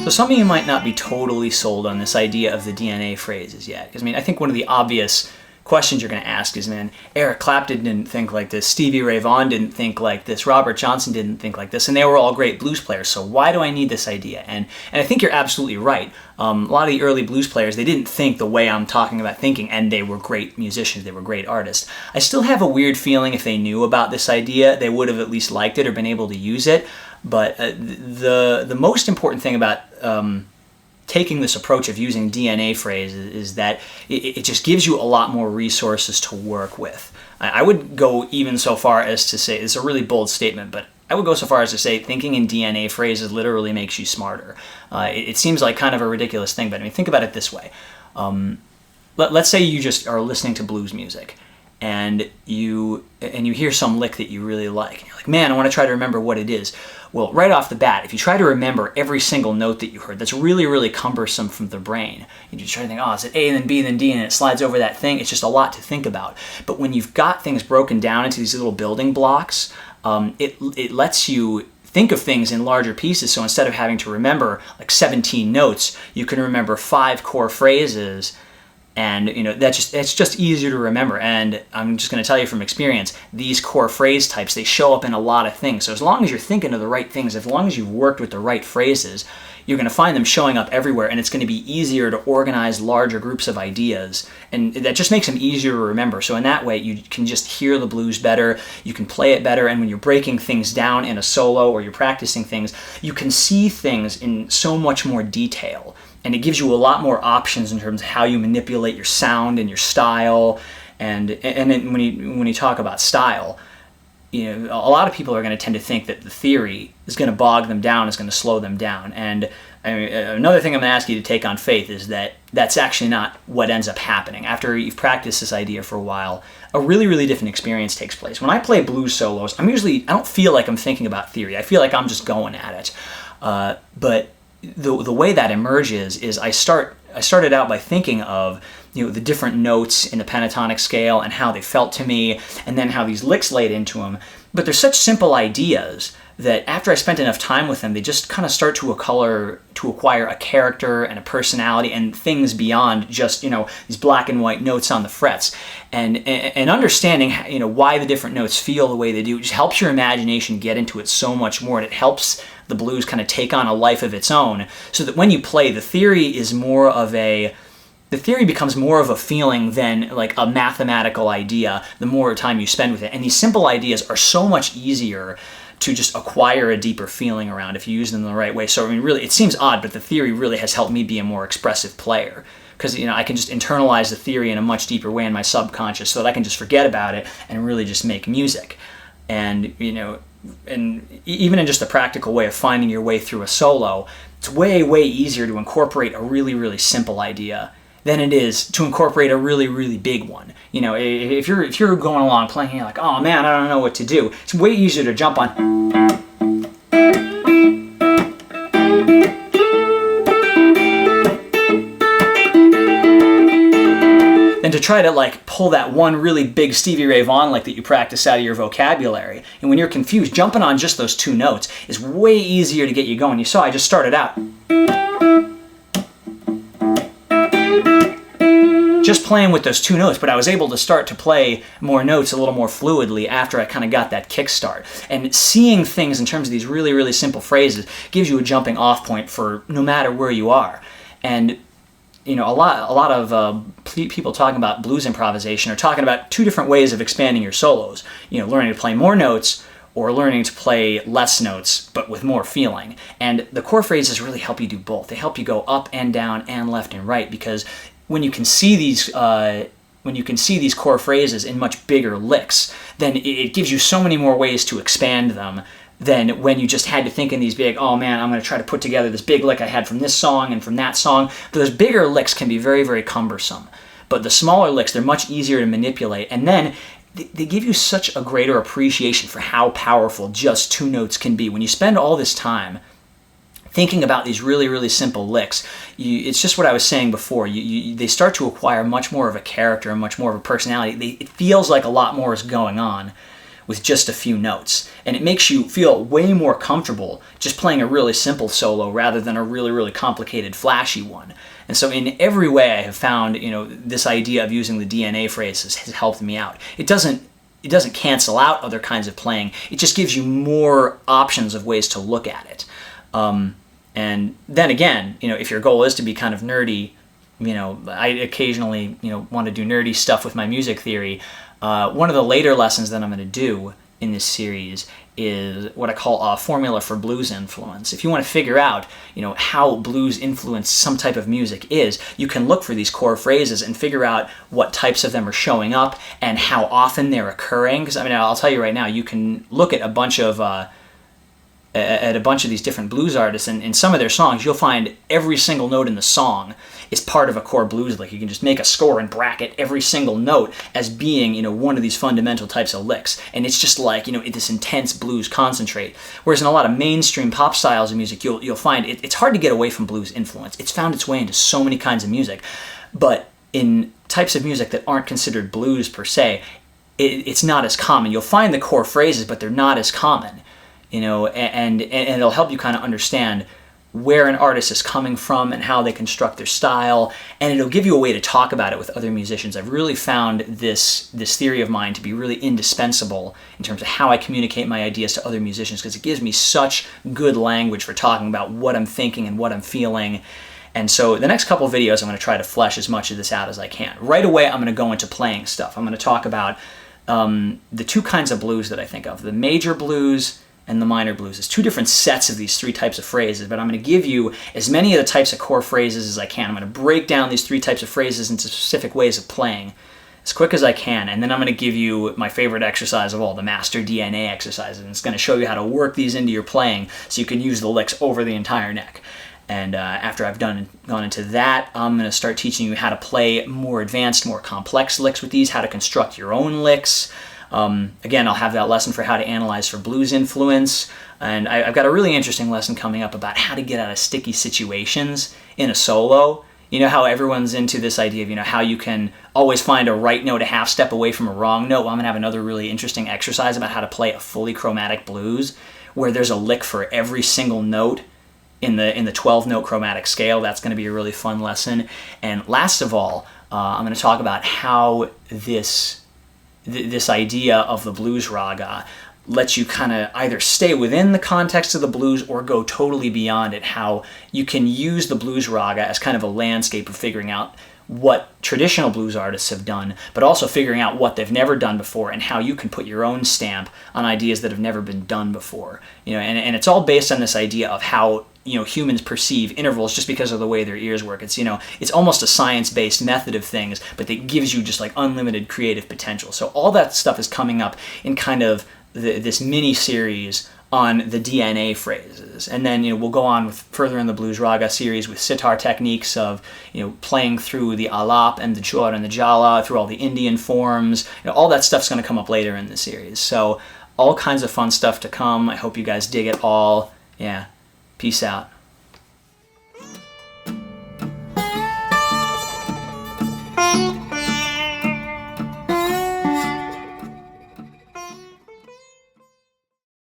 So some of you might not be totally sold on this idea of the DNA phrases yet. Because I mean, I think one of the obvious questions you're going to ask is, man, Eric Clapton didn't think like this, Stevie Ray Vaughan didn't think like this, Robert Johnson didn't think like this, and they were all great blues players, so why do I need this idea? And I think you're absolutely right. A lot of the early blues players, they didn't think the way I'm talking about thinking, and they were great musicians, they were great artists. I still have a weird feeling if they knew about this idea, they would have at least liked it or been able to use it. But the most important thing about taking this approach of using DNA phrases is that it just gives you a lot more resources to work with. I would go even so far as to say, it's a really bold statement, but I would go so far as to say thinking in DNA phrases literally makes you smarter. It seems like kind of a ridiculous thing, but I mean, think about it this way. Let's say you just are listening to blues music, and you hear some lick that you really like, and you're like, man, I want to try to remember what it is. Well, right off the bat, if you try to remember every single note that you heard, that's really, really cumbersome from the brain. You just try to think, oh, is it A, then B, then D, and it slides over that thing. It's just a lot to think about. But when you've got things broken down into these little building blocks, it lets you think of things in larger pieces. So instead of having to remember like 17 notes, you can remember 5 core phrases. And it's just easier to remember. And I'm just going to tell you from experience, these core phrase types, they show up in a lot of things. So as long as you're thinking of the right things, as long as you've worked with the right phrases, you're going to find them showing up everywhere, and it's going to be easier to organize larger groups of ideas. And that just makes them easier to remember. So in that way, you can just hear the blues better, you can play it better, and when you're breaking things down in a solo or you're practicing things, you can see things in so much more detail. And it gives you a lot more options in terms of how you manipulate your sound and your style. And then when you talk about style, a lot of people are going to tend to think that the theory is going to bog them down, is going to slow them down. And another thing I'm going to ask you to take on faith is that that's actually not what ends up happening. After you've practiced this idea for a while, a really, really different experience takes place. When I play blues solos, I don't feel like I'm thinking about theory. I feel like I'm just going at it. But the way that emerges is I started out by thinking of the different notes in the pentatonic scale and how they felt to me, and then how these licks laid into them. But they're such simple ideas that after I spent enough time with them, they just kind of start to acquire a character and a personality and things beyond just these black and white notes on the frets. And understanding why the different notes feel the way they do just helps your imagination get into it so much more, and it helps the blues kind of take on a life of its own, so that when you play, the theory becomes more of a feeling than like a mathematical idea the more time you spend with it. And these simple ideas are so much easier to just acquire a deeper feeling around if you use them the right way. So I mean, really, it seems odd, but the theory really has helped me be a more expressive player, because I can just internalize the theory in a much deeper way in my subconscious, so that I can just forget about it and really just make music. And and even in just the practical way of finding your way through a solo, it's way, way easier to incorporate a really, really simple idea than it is to incorporate a really, really big one. If you're going along playing, you're like, oh man, I don't know what to do. It's way easier to jump on than to try to like pull that one really big Stevie Ray Vaughan lick that you practice out of your vocabulary. And when you're confused, jumping on just those 2 notes is way easier to get you going. You saw I just started out just playing with those 2 notes, but I was able to start to play more notes a little more fluidly after I kind of got that kickstart. And seeing things in terms of these really, really simple phrases gives you a jumping off point for no matter where you are. And a lot of people talking about blues improvisation are talking about 2 different ways of expanding your solos. Learning to play more notes or learning to play less notes but with more feeling. And the core phrases really help you do both. They help you go up and down and left and right, because when you can see these core phrases in much bigger licks, then it gives you so many more ways to expand them than when you just had to think in these big, oh man, I'm going to try to put together this big lick I had from this song and from that song. But those bigger licks can be very, very cumbersome. But the smaller licks, they're much easier to manipulate. And then they give you such a greater appreciation for how powerful just 2 notes can be. When you spend all this time thinking about these really, really simple licks, it's just what I was saying before. They start to acquire much more of a character and much more of a personality. It feels like a lot more is going on with just a few notes. And it makes you feel way more comfortable just playing a really simple solo rather than a really, really complicated, flashy one. And so in every way I have found, this idea of using the DNA phrases has helped me out. It doesn't cancel out other kinds of playing. It just gives you more options of ways to look at it. And then again, if your goal is to be kind of nerdy, I occasionally, want to do nerdy stuff with my music theory. One of the later lessons that I'm going to do in this series is what I call a formula for blues influence. If you want to figure out, how blues influence some type of music is, you can look for these core phrases and figure out what types of them are showing up and how often they're occurring. Because I'll tell you right now, you can look at a bunch of these different blues artists, and in some of their songs, you'll find every single note in the song is part of a core blues lick. You can just make a score and bracket every single note as being, one of these fundamental types of licks. And it's just like, this intense blues concentrate. Whereas in a lot of mainstream pop styles of music, you'll find it's hard to get away from blues influence. It's found its way into so many kinds of music. But in types of music that aren't considered blues per se, it's not as common. You'll find the core phrases, but they're not as common. And it'll help you kind of understand where an artist is coming from and how they construct their style, and it'll give you a way to talk about it with other musicians. I've really found this theory of mine to be really indispensable in terms of how I communicate my ideas to other musicians, because it gives me such good language for talking about what I'm thinking and what I'm feeling. And so the next couple of videos, I'm going to try to flesh as much of this out as I can. Right away, I'm going to go into playing stuff. I'm going to talk about the two kinds of blues that I think of, the major blues and the minor blues. There's two different sets of these three types of phrases, but I'm going to give you as many of the types of core phrases as I can. I'm going to break down these three types of phrases into specific ways of playing as quick as I can, and then I'm going to give you my favorite exercise of all, the master DNA exercise, and it's going to show you how to work these into your playing so you can use the licks over the entire neck. And after I've gone into that, I'm going to start teaching you how to play more advanced, more complex licks with these, how to construct your own licks. Again, I'll have that lesson for how to analyze for blues influence, and I've got a really interesting lesson coming up about how to get out of sticky situations in a solo. How everyone's into this idea of, how you can always find a right note a half step away from a wrong note. Well, I'm going to have another really interesting exercise about how to play a fully chromatic blues, where there's a lick for every single note in the 12-note chromatic scale. That's going to be a really fun lesson. And last of all, I'm going to talk about how this idea of the blues raga lets you kind of either stay within the context of the blues or go totally beyond it, how you can use the blues raga as kind of a landscape of figuring out what traditional blues artists have done, but also figuring out what they've never done before and how you can put your own stamp on ideas that have never been done before. And it's all based on this idea of how humans perceive intervals just because of the way their ears work. It's almost a science-based method of things, but that gives you just like unlimited creative potential. So all that stuff is coming up in kind of this mini-series on the DNA phrases. And then we'll go on with further in the Blues Raga series with sitar techniques of playing through the alot and the chor and the jala, through all the Indian forms. All that stuff's going to come up later in the series. So all kinds of fun stuff to come. I hope you guys dig it all. Yeah. Peace out.